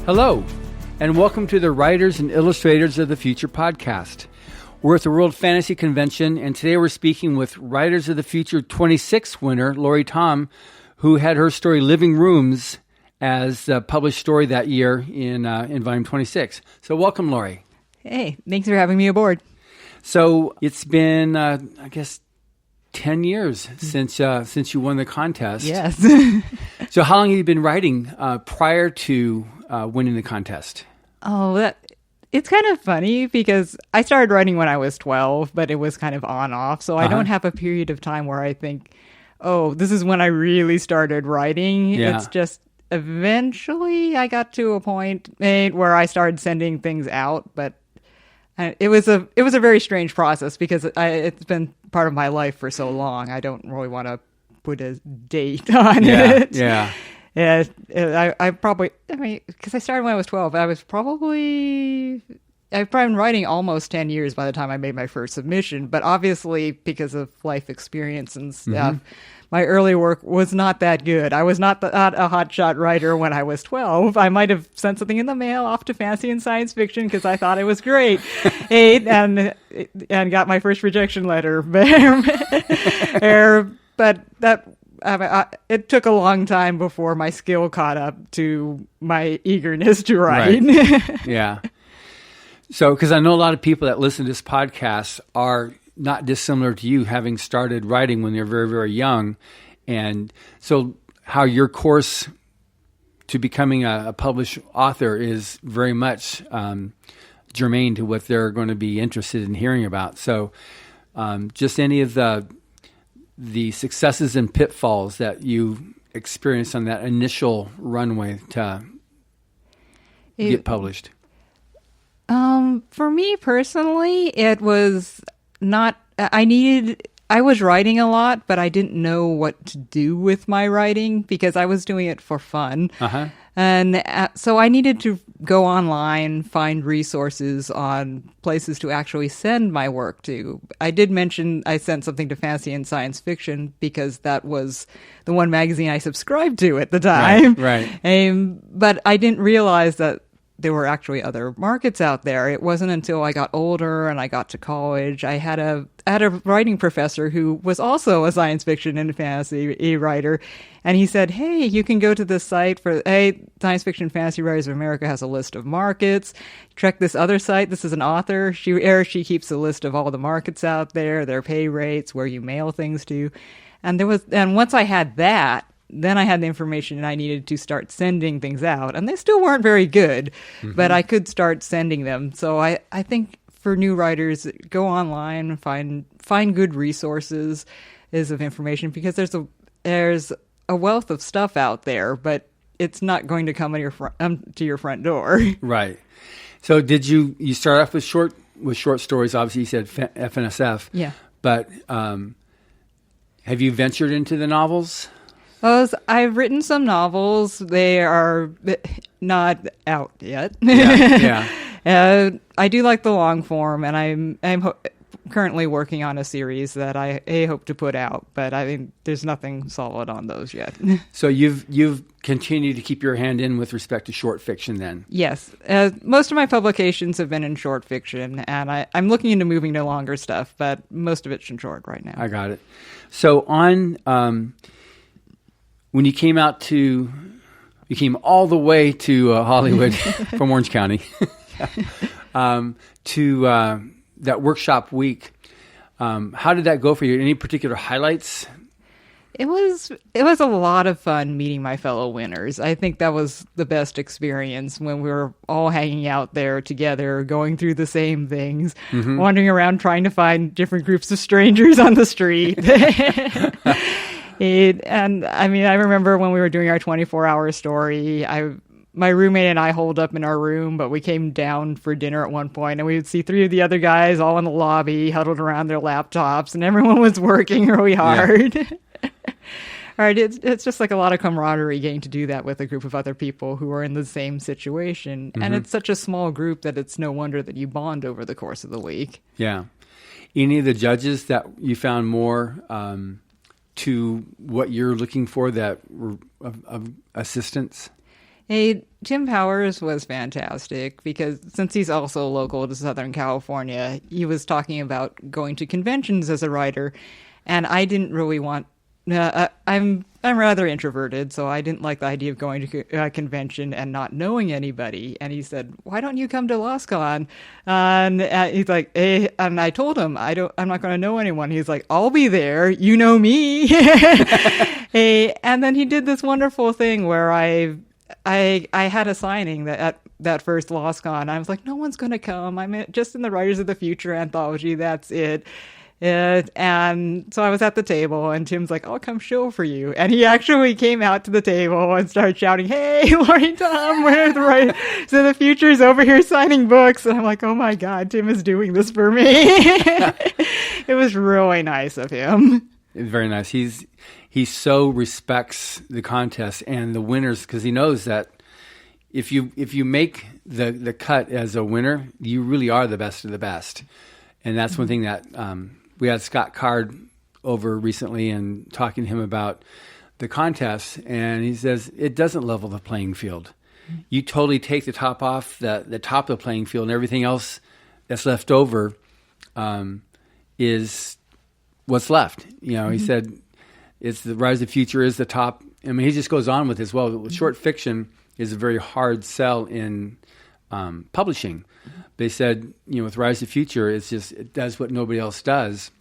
Hello, and welcome to the Writers and Illustrators of the Future podcast. We're at the World Fantasy Convention, and today we're speaking with Writers of the Future 26 winner, Laurie Tom, who had her story Living Rooms as a published story that year in volume 26. So welcome, Laurie. Hey, thanks for having me aboard. So it's been, 10 years since you won the contest. Yes. So how long have you been writing prior to winning the contest? It's kind of funny because I started writing when I was 12, but it was kind of on-off. So I don't have a period of time where I think, oh, this is when I really started writing. Yeah. It's just eventually I got to a point where I started sending things out, but it was a very strange process because it's been part of my life for so long. I don't really want to put a date on it. Yeah. Yeah, because I started when I was 12. I've probably been writing almost 10 years by the time I made my first submission. But obviously, because of life experience and stuff, my early work was not that good. I was not a hotshot writer when I was 12. I might have sent something in the mail off to fantasy and science fiction because I thought it was great, and got my first rejection letter. But it took a long time before my skill caught up to my eagerness to write. Right. Yeah. So, because I know a lot of people that listen to this podcast are not dissimilar to you, having started writing when they're very, very young. And so how your course to becoming a published author is very much germane to what they're going to be interested in hearing about. So just any of the successes and pitfalls that you experienced on that initial runway to get published? For me personally, it was not, I was writing a lot, but I didn't know what to do with my writing because I was doing it for fun. Uh-huh. And so I needed to go online, find resources on places to actually send my work to. I did mention I sent something to Fantasy and Science Fiction because that was the one magazine I subscribed to at the time. Right. But I didn't realize that there were actually other markets out there. It wasn't until I got older and I got to college. I had a writing professor who was also a science fiction and fantasy writer, and he said, "Hey, you can go to this site for Science Fiction Fantasy Writers of America has a list of markets. Check this other site. This is an author. She keeps a list of all the markets out there, their pay rates, where you mail things to." And once I had that, then I had the information and I needed to start sending things out. And they still weren't very good, but I could start sending them. So I think for new writers, go online, find good resources of information because there's a wealth of stuff out there, but it's not going to come to your front door. Right. So did you start off with short stories? Obviously, you said F&SF. Yeah. But have you ventured into the novels? I've written some novels. They are not out yet. Yeah. I do like the long form, and I'm currently working on a series that I hope to put out, but I think there's nothing solid on those yet. So you've continued to keep your hand in with respect to short fiction then? Yes. Most of my publications have been in short fiction, and I'm looking into moving to longer stuff, but most of it's in short right now. I got it. So when you came all the way to Hollywood from Orange County to that workshop week, how did that go for you? Any particular highlights? It was a lot of fun meeting my fellow winners. I think that was the best experience when we were all hanging out there together, going through the same things, wandering around trying to find different groups of strangers on the street. I remember when we were doing our 24-hour story, my roommate and I holed up in our room, but we came down for dinner at one point, and we would see three of the other guys all in the lobby, huddled around their laptops, and everyone was working really hard. Yeah. All right, it's just like a lot of camaraderie getting to do that with a group of other people who are in the same situation. And it's such a small group that it's no wonder that you bond over the course of the week. Yeah. Any of the judges that you found more to what you're looking for that were of assistance? Hey, Tim Powers was fantastic because since he's also local to Southern California, he was talking about going to conventions as a writer, and I didn't really want. I'm rather introverted, so I didn't like the idea of going to a convention and not knowing anybody. And he said, "Why don't you come to LostCon?" And he's like, "Hey," and I told him, I'm not going to know anyone." He's like, "I'll be there. You know me." Hey, and then he did this wonderful thing where I had a signing at that first LostCon. I was like, no one's going to come. I'm just in the Writers of the Future anthology. That's it. And so I was at the table, and Tim's like, "I'll come show for you." And he actually came out to the table and started shouting, "Hey, Laurie Tom, we're the Writers of the Future's over here signing books." And I'm like, oh my God, Tim is doing this for me. It was really nice of him. Very nice. He so respects the contest and the winners because he knows that if you make the cut as a winner, you really are the best of the best. And that's one thing that we had Scott Card over recently and talking to him about the contest, and he says it doesn't level the playing field. You totally take the top off the top of the playing field, and everything else that's left over is what's left. He said it's the Rise of the Future is the top. I mean, he just goes on with this. Well, short fiction is a very hard sell in publishing. They said, with Rise of the Future, it does what nobody else does.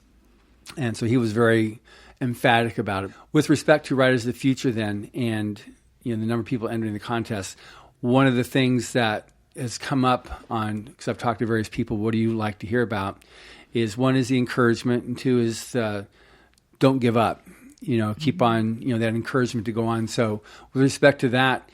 And so he was very emphatic about it. With respect to Writers of the Future then, and the number of people entering the contest, one of the things that has come up because I've talked to various people, what do you like to hear about, is one is the encouragement, and two is don't give up. Keep on, that encouragement to go on. So with respect to that,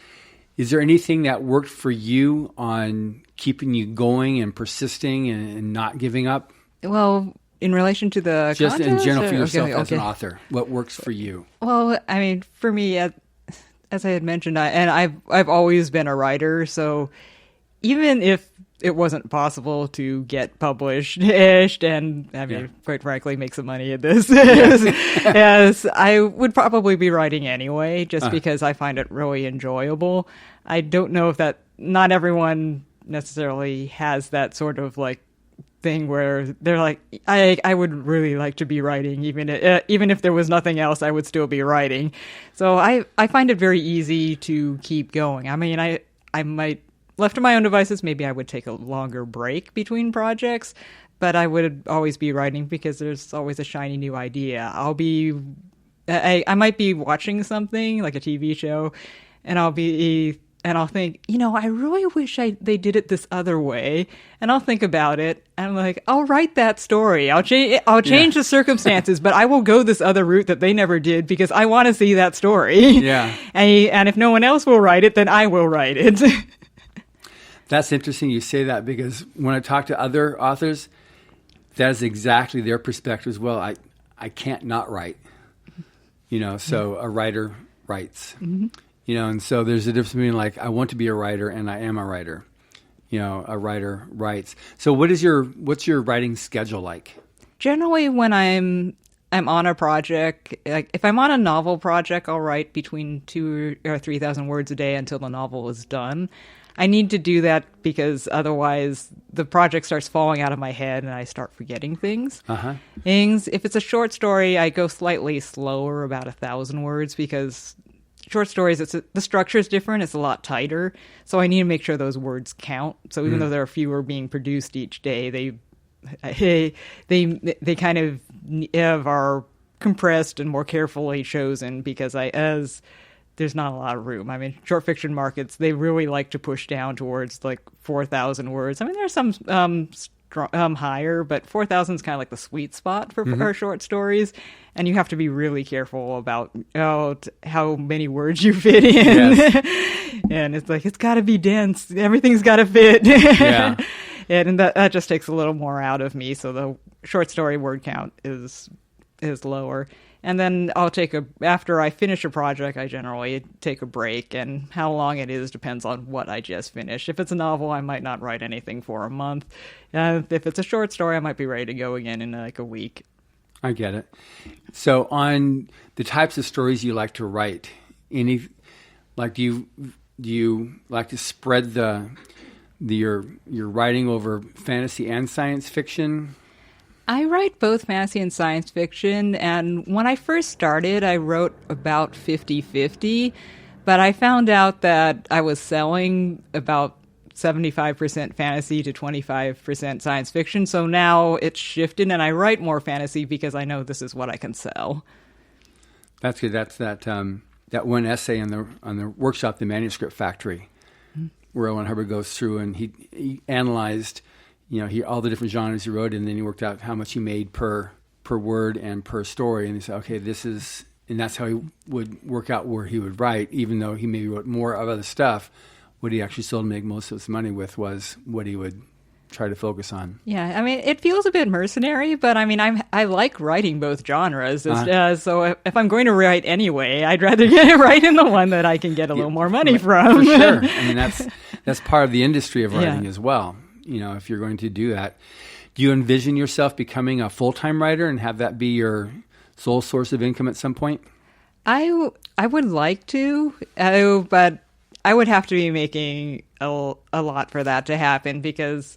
is there anything that worked for you on keeping you going and persisting and not giving up? Well, in relation to the just contest, in general for yourself as an author, what works for you? Well, I mean, for me, as I had mentioned, I've always been a writer, so even if it wasn't possible to get published, and quite frankly, make some money at this, yes, I would probably be writing anyway, just because I find it really enjoyable. I don't know if not everyone necessarily has that sort of thing where they're like, I would really like to be writing, even if there was nothing else, I would still be writing. So I find it very easy to keep going. I mean, I might, left to my own devices, maybe I would take a longer break between projects, but I would always be writing because there's always a shiny new idea. I might be watching something like a TV show, and I'll think, I really wish they did it this other way. And I'll think about it, and I'm like, I'll write that story. I'll change the circumstances, but I will go this other route that they never did because I want to see that story. Yeah. And if no one else will write it, then I will write it. That's interesting you say that, because when I talk to other authors, that is exactly their perspective as well. I can't not write, so a writer writes. Mm-hmm. And so there's a difference between I want to be a writer and I am a writer. A writer writes. So what's your writing schedule like? Generally, when I'm on a project, if I'm on a novel project, I'll write between 2,000 or 3,000 words a day until the novel is done. I need to do that because otherwise the project starts falling out of my head and I start forgetting things. If it's a short story, I go slightly slower, about 1,000 words, because short stories, the structure is different. It's a lot tighter. So I need to make sure those words count. So even though there are fewer being produced each day, they kind of are compressed and more carefully chosen because there's not a lot of room. I mean, short fiction markets, they really like to push down towards 4,000 words. I mean, there's some higher, but 4,000 is kind of like the sweet spot for short stories. And you have to be really careful about how many words you fit in. Yes. And it's got to be dense. Everything's got to fit. Yeah. And that just takes a little more out of me. So the short story word count is lower. And then after I finish a project, I generally take a break, and how long it is depends on what I just finished. If it's a novel, I might not write anything for a month. If it's a short story, I might be ready to go again in a week. I get it. So on the types of stories you like to write, do you do you like to spread your writing over fantasy and science fiction? I write both fantasy and science fiction, and when I first started, I wrote about 50-50, but I found out that I was selling about 75% fantasy to 25% science fiction, so now it's shifted, and I write more fantasy because I know this is what I can sell. That's good. That's that one essay on the workshop, The Manuscript Factory, where Owen Hubbard goes through and he analyzed, all the different genres he wrote, and then he worked out how much he made per word and per story, and he said, okay, and that's how he would work out where he would write, even though he maybe wrote more of other stuff. What he actually still make most of his money with was what he would try to focus on. Yeah, I mean, it feels a bit mercenary, but I mean, I like writing both genres. So if I'm going to write anyway, I'd rather write in the one that I can get a little more money from. For sure. I mean, that's part of the industry of writing as well. If you're going to do that, do you envision yourself becoming a full-time writer and have that be your sole source of income at some point? I would like to, but I would have to be making a lot for that to happen because,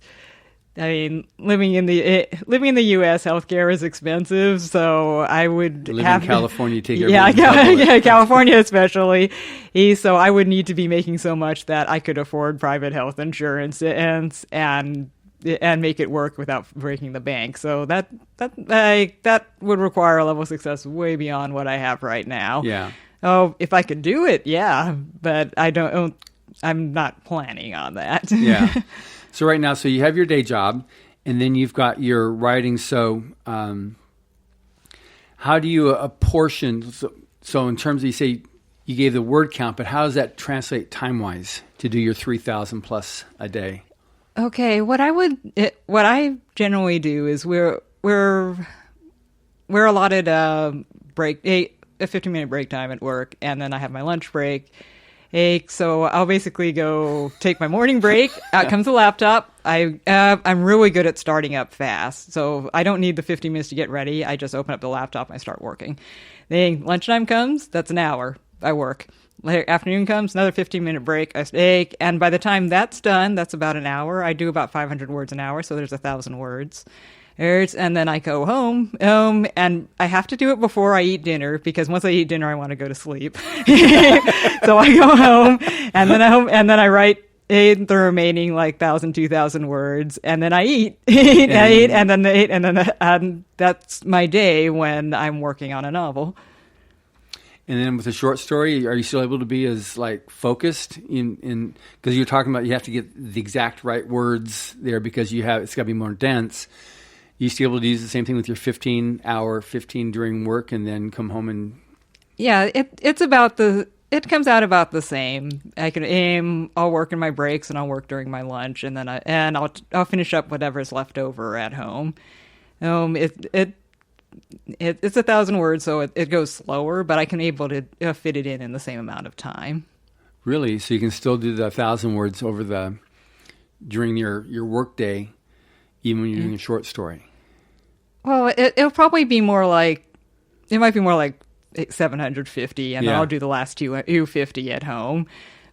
I mean, living in the U.S., healthcare is expensive, so I would live have in California. Take California especially. So I would need to be making so much that I could afford private health insurance and make it work without breaking the bank. So that would require a level of success way beyond what I have right now. Yeah. Oh, if I could do it, yeah, but I'm not planning on that. Yeah. So right now, you have your day job, and then you've got your writing. So how do you apportion? So in terms of, you say you gave the word count, but how does that translate time-wise to do your 3,000 plus a day? Okay, what I generally do is we're allotted a 15-minute break time at work, and then I have my lunch break. So I'll basically go take my morning break. Out comes the laptop. I'm really good at starting up fast, so I don't need the 50 minutes to get ready. I just open up the laptop and I start working. Then lunchtime comes. That's an hour. I work. Afternoon comes, another 15-minute break. I take, and by the time that's done, that's about an hour. I do about 500 words an hour, so there's 1,000 words. And then I go home, and I have to do it before I eat dinner because once I eat dinner, I want to go to sleep. So I go home, and then I write the remaining 1,000, 2,000 words, and then I eat. And that's my day when I'm working on a novel. And then with a short story, are you still able to be as focused in because you're talking about you have to get the exact right words there because it's got to be more dense. You still able to use the same thing with your 15 during work and then come home and... Yeah, it comes out about the same. I can aim, I'll work in my breaks and I'll work during my lunch and then I'll finish up whatever's left over at home. It's 1,000 words, so it goes slower, but I can able to fit it in the same amount of time. Really? So you can still do the 1,000 words during your work day, even when you're doing a short story? Well, it'll probably be more like 750, and then I'll do the last 250 at home.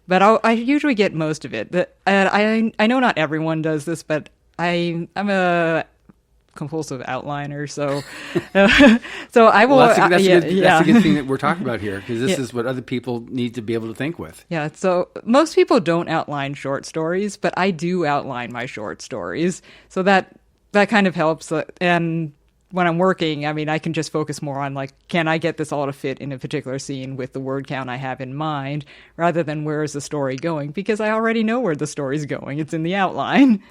But I usually get most of it. I know not everyone does this, but I'm a compulsive outliner, so I will. Well, that's a good thing that we're talking about here, because this is what other people need to be able to think with. Yeah, so most people don't outline short stories, but I do outline my short stories, so that kind of helps. And when I'm working, I mean, I can just focus more on can I get this all to fit in a particular scene with the word count I have in mind, rather than where is the story going, because I already know where the story's going. It's in the outline.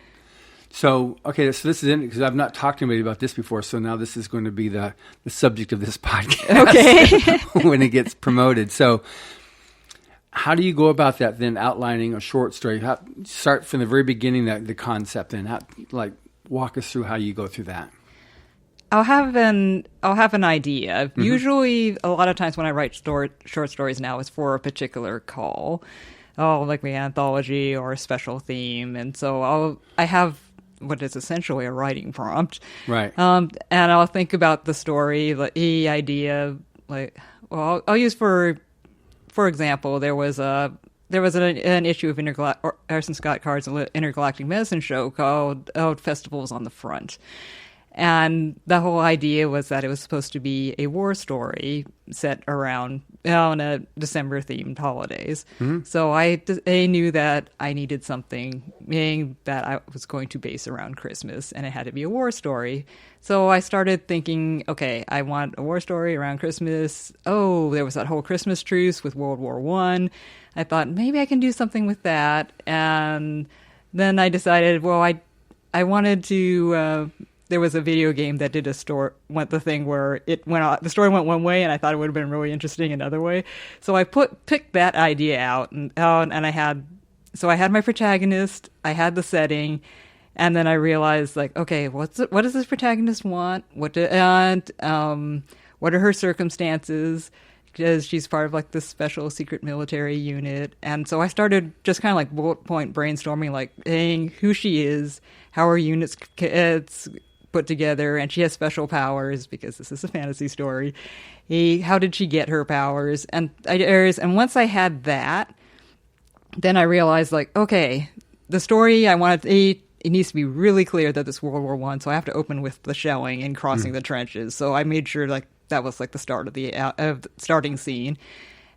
So, okay, so this is it, because I've not talked to anybody about this before, so now this is going to be the subject of this podcast when it gets promoted. So how do you go about that then, outlining a short story? Start from the very beginning, the concept, and walk us through how you go through that. I'll have an idea. Mm-hmm. Usually, a lot of times when I write short stories now, it's for a particular call. Like my anthology or a special theme. And so I have what is essentially a writing prompt. Right. And I'll think about the story, the idea. I'll use for example, there was a there was an issue of Orson Scott Card's Intergalactic Medicine show called Festivals on the Front. And the whole idea was that it was supposed to be a war story set around on a December-themed holidays. Mm-hmm. So I knew that I needed something that I was going to base around Christmas, and it had to be a war story. So I started thinking, okay, I want a war story around Christmas. Oh, there was that whole Christmas truce with World War I. I thought, maybe I can do something with that. And then I decided, well, I wanted to... there was a video game that did the story where the story went one way, and I thought it would have been really interesting another way. So I picked that idea out, and I had my protagonist, I had the setting, and then I realized, like, okay, what does this protagonist want? What are her circumstances? Because she's part of like this special secret military unit. And so I started just kind of like bullet point brainstorming, like, hey, who she is, how her units put together, and she has special powers because this is a fantasy story. How did she get her powers? And once I had that, then I realized, like, okay, the story I wanted, it needs to be really clear that it's World War I, so I have to open with the shelling and crossing the trenches. So I made sure, like, that was like the start of the starting scene.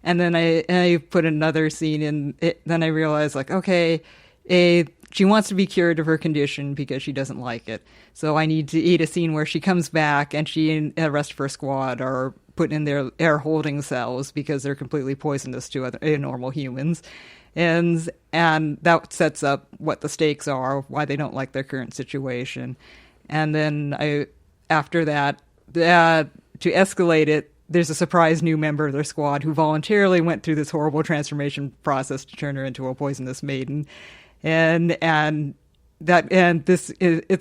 And then I put another scene in it. Then I realized, like, okay, she wants to be cured of her condition because she doesn't like it. So I need to eat a scene where she comes back and she and the rest of her squad are put in their air holding cells because they're completely poisonous to other normal humans. And that sets up what the stakes are, why they don't like their current situation. And then after that, to escalate it, there's a surprise new member of their squad who voluntarily went through this horrible transformation process to turn her into a poisonous maiden. It's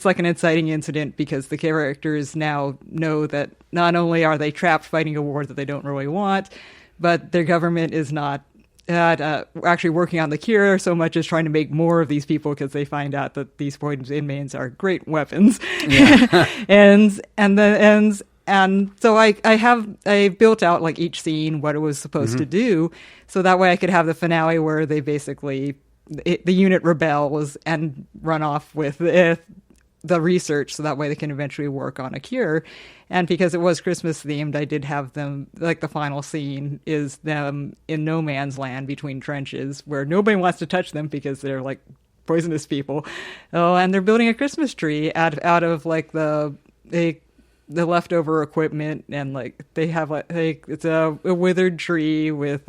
like an inciting incident because the characters now know that not only are they trapped fighting a war that they don't really want, but their government is not actually working on the cure so much as trying to make more of these people because they find out that these poisoned inmates are great weapons. Yeah. And so I built out like each scene, what it was supposed to do. So that way I could have the finale where they basically, the unit rebels and run off with the research. So that way they can eventually work on a cure. And because it was Christmas themed, I did have them, like the final scene is them in no man's land between trenches where nobody wants to touch them because they're like poisonous people. Oh, and they're building a Christmas tree out of like the leftover equipment, and like they have it's a withered tree with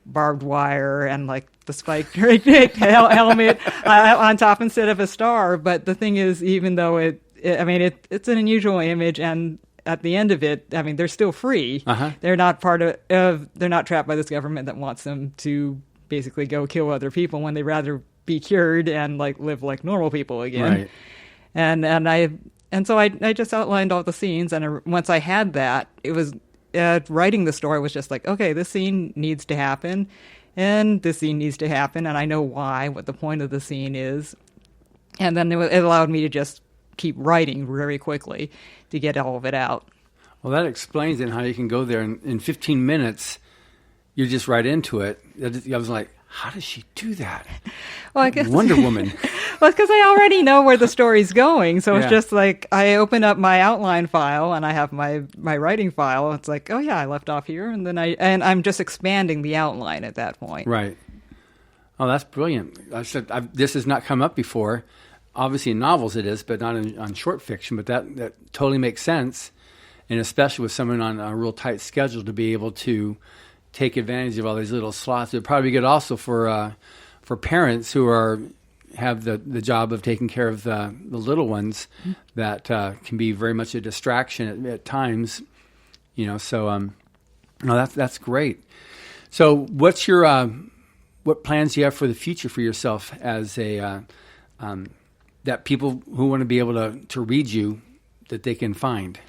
barbed wire and like the spiked helmet on top instead of a star. But the thing is, even though it's an unusual image, and at the end of it, I mean, they're still free. Uh-huh. They're not they're not trapped by this government that wants them to basically go kill other people when they rather be cured and like live like normal people again. Right. And so I just outlined all the scenes, and once I had that, it was writing the story was just like, okay, this scene needs to happen, and this scene needs to happen, and I know why, what the point of the scene is. And then it allowed me to just keep writing very quickly to get all of it out. Well, that explains then how you can go there, and in 15 minutes, you're just right into it. I was like, how does she do that? Well, I guess Wonder Woman. Well, it's because I already know where the story's going. So it's just like I open up my outline file and I have my writing file. It's like, oh yeah, I left off here, and then I'm just expanding the outline at that point. Right. Oh, that's brilliant. This has not come up before. Obviously, in novels it is, but not on short fiction. But that totally makes sense, and especially with someone on a real tight schedule to be able to take advantage of all these little slots. It would probably be good also for parents who have the job of taking care of the little ones that can be very much a distraction at times, so no, that's great. So what's your what plans do you have for the future for yourself as a that people who want to be able to read you, that they can find?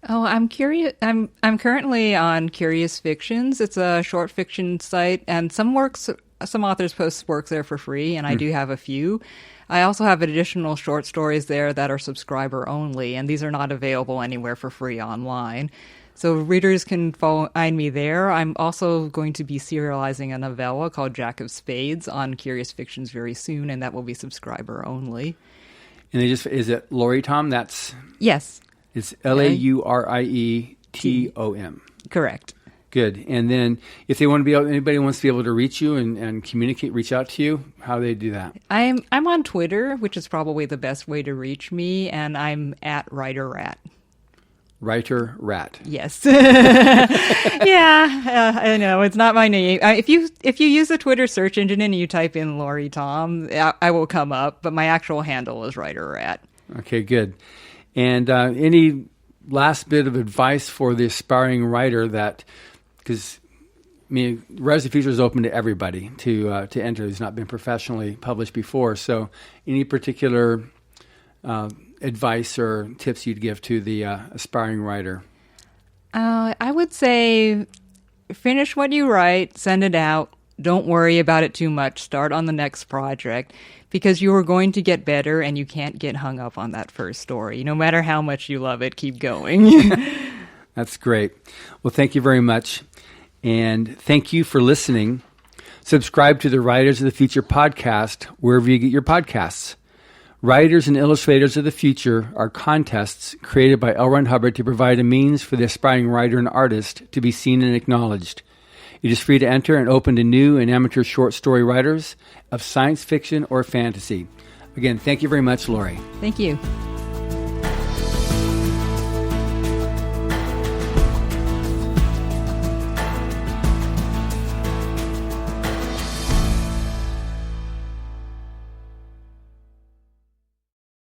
Oh, I'm curious. I'm currently on Curious Fictions. It's a short fiction site, and some authors post works there for free, and I do have a few. I also have additional short stories there that are subscriber only, and these are not available anywhere for free online. So readers can find me there. I'm also going to be serializing a novella called Jack of Spades on Curious Fictions very soon, and that will be subscriber only. And is it Laurie Tom? Yes. It's LAURIETOM. Correct. Good. And then if anybody wants to be able to reach you and communicate, reach out to you, how do they do that? I'm on Twitter, which is probably the best way to reach me, and I'm at Writer Rat. Writer Rat. Yes. Yeah, I know it's not my name. If you use the Twitter search engine and you type in Laurie Tom, I will come up. But my actual handle is Writer Rat. Okay, good. And any last bit of advice for the aspiring writer because Writers of the Future is open to everybody to enter who's not been professionally published before. So any particular advice or tips you'd give to the aspiring writer? I would say finish what you write, send it out. Don't worry about it too much. Start on the next project because you are going to get better and you can't get hung up on that first story. No matter how much you love it, keep going. That's great. Well, thank you very much. And thank you for listening. Subscribe to the Writers of the Future podcast wherever you get your podcasts. Writers and Illustrators of the Future are contests created by L. Ron Hubbard to provide a means for the aspiring writer and artist to be seen and acknowledged. It is free to enter and open to new and amateur short story writers of science fiction or fantasy. Again, thank you very much, Laurie. Thank you.